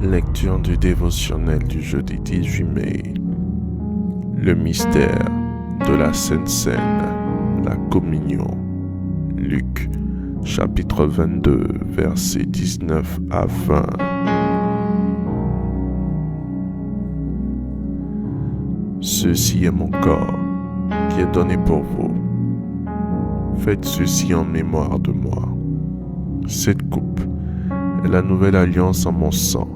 Lecture du dévotionnel du jeudi 18 mai. Le mystère de la Sainte Seine, la communion. Luc, chapitre 22, versets 19 à 20. Ceci est mon corps, qui est donné pour vous. Faites ceci en mémoire de moi. Cette coupe est la nouvelle alliance en mon sang,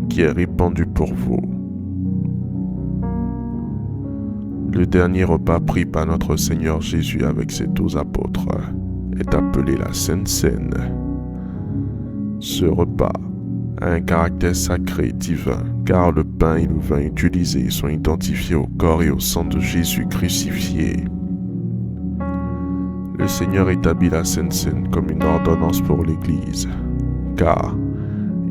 qui est répandue pour vous. Le dernier repas pris par notre Seigneur Jésus avec ses 12 apôtres est appelé la Sainte Seine. Ce repas a un caractère sacré divin, car le pain et le vin utilisés sont identifiés au corps et au sang de Jésus crucifié. Le Seigneur établit la Sainte Seine comme une ordonnance pour l'Église, car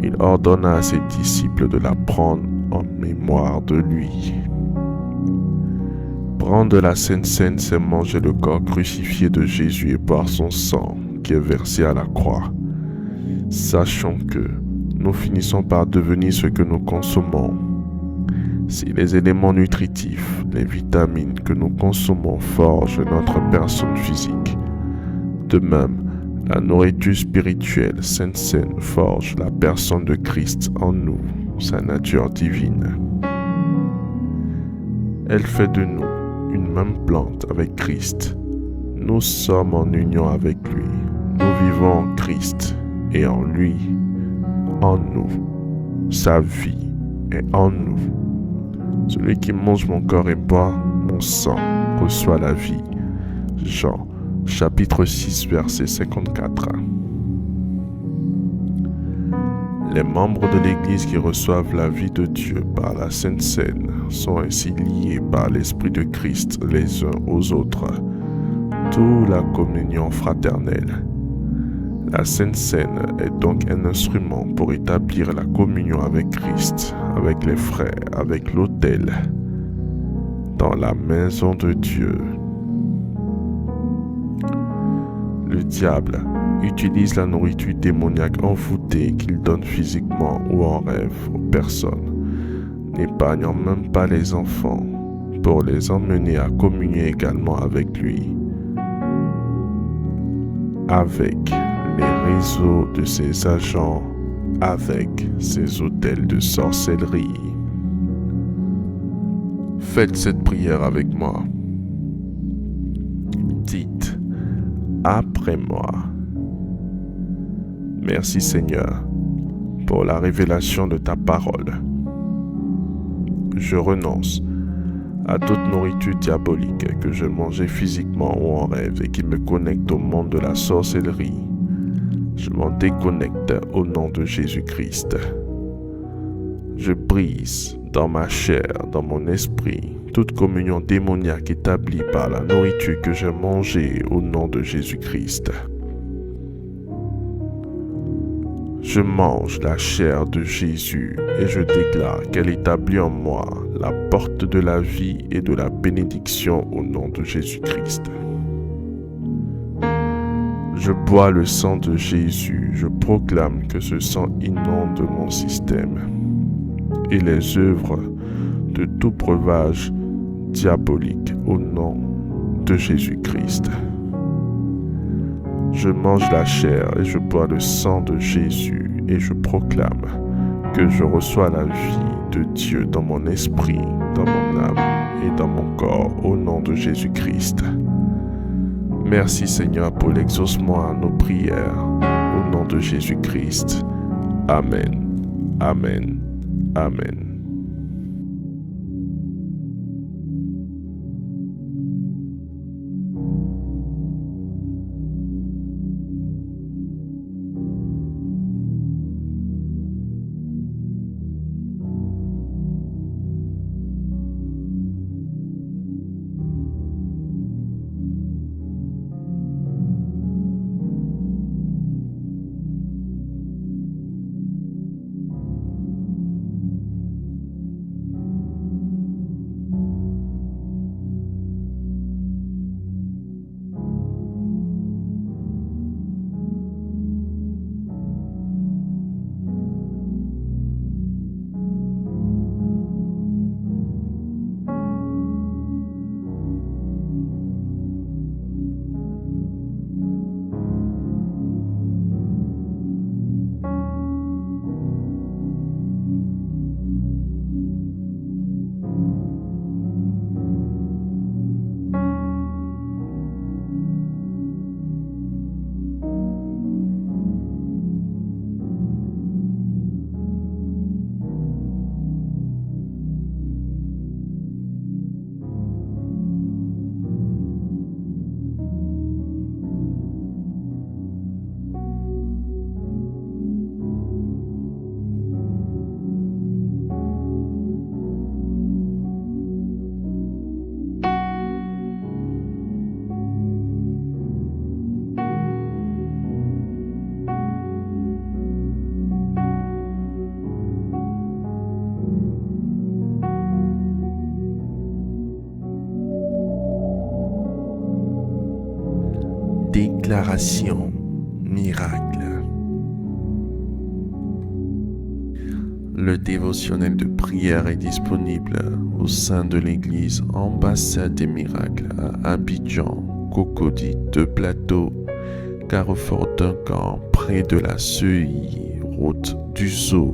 il ordonna à ses disciples de la prendre en mémoire de lui. Prendre la Sainte Seine, c'est manger le corps crucifié de Jésus et boire son sang qui est versé à la croix. Sachons que nous finissons par devenir ce que nous consommons. Si les éléments nutritifs, les vitamines que nous consommons forgent notre personne physique, de même, la nourriture spirituelle Sainte Seine forge la personne de Christ en nous, sa nature divine. Elle fait de nous une même plante avec Christ. Nous sommes en union avec lui. Nous vivons en Christ et en lui, en nous. Sa vie est en nous. Celui qui mange mon corps et boit mon sang reçoit la vie. Jean, chapitre 6, verset 54. Les membres de l'Église qui reçoivent la vie de Dieu par la Sainte Seine sont ainsi liés par l'Esprit de Christ les uns aux autres, d'où la communion fraternelle. La Sainte Seine est donc un instrument pour établir la communion avec Christ, avec les frères, avec l'autel, dans la maison de Dieu. Le diable utilise la nourriture démoniaque envoûtée qu'il donne physiquement ou en rêve aux personnes, n'épargnant même pas les enfants, pour les emmener à communier également avec lui, avec les réseaux de ses agents, avec ses hôtels de sorcellerie. Faites cette prière avec moi. Dites après moi. Merci Seigneur pour la révélation de ta parole. Je renonce à toute nourriture diabolique que je mangeais physiquement ou en rêve et qui me connecte au monde de la sorcellerie. Je m'en déconnecte au nom de Jésus-Christ. Je brise dans ma chair, dans mon esprit, toute communion démoniaque établie par la nourriture que j'ai mangée au nom de Jésus-Christ. Je mange la chair de Jésus et je déclare qu'elle établit en moi la porte de la vie et de la bénédiction au nom de Jésus-Christ. Je bois le sang de Jésus, je proclame que ce sang inonde mon système et les œuvres de tout breuvage diabolique au nom de Jésus-Christ. Je mange la chair et je bois le sang de Jésus et je proclame que je reçois la vie de Dieu dans mon esprit, dans mon âme et dans mon corps au nom de Jésus-Christ. Merci Seigneur pour l'exaucement à nos prières au nom de Jésus-Christ. Amen. Amen. Amen. Déclaration miracle. Le dévotionnel de prière est disponible au sein de l'église Ambassade des Miracles à Abidjan, Cocody, 2 Plateaux, Carrefour Duncan, près de la Seuilly, route du Zoo.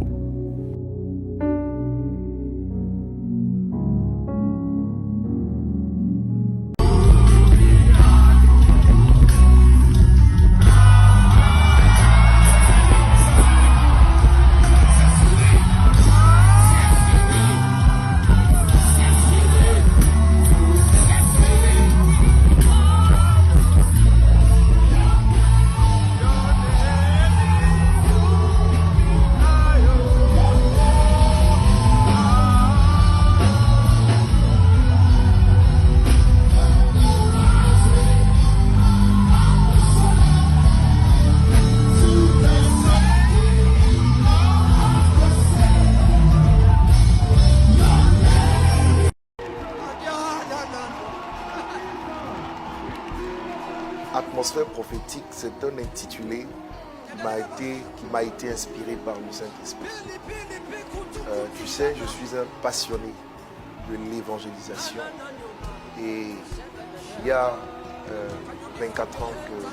Atmosphère prophétique, c'est un intitulé qui m'a été inspiré par le Saint-Esprit. Tu sais, je suis un passionné de l'évangélisation et il y a 24 ans que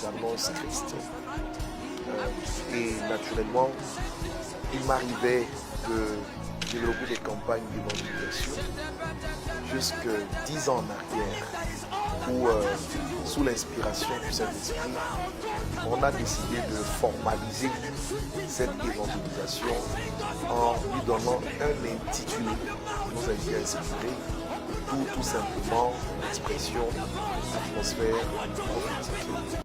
j'annonce Christ. Et naturellement, il m'arrivait de développer des campagnes d'évangélisation jusque 10 ans en arrière où, sous l'inspiration du Saint-Esprit, on a décidé de formaliser cette évangélisation en lui donnant un intitulé qui nous a été inspiré, tout simplement l'expression atmosphère prophétique.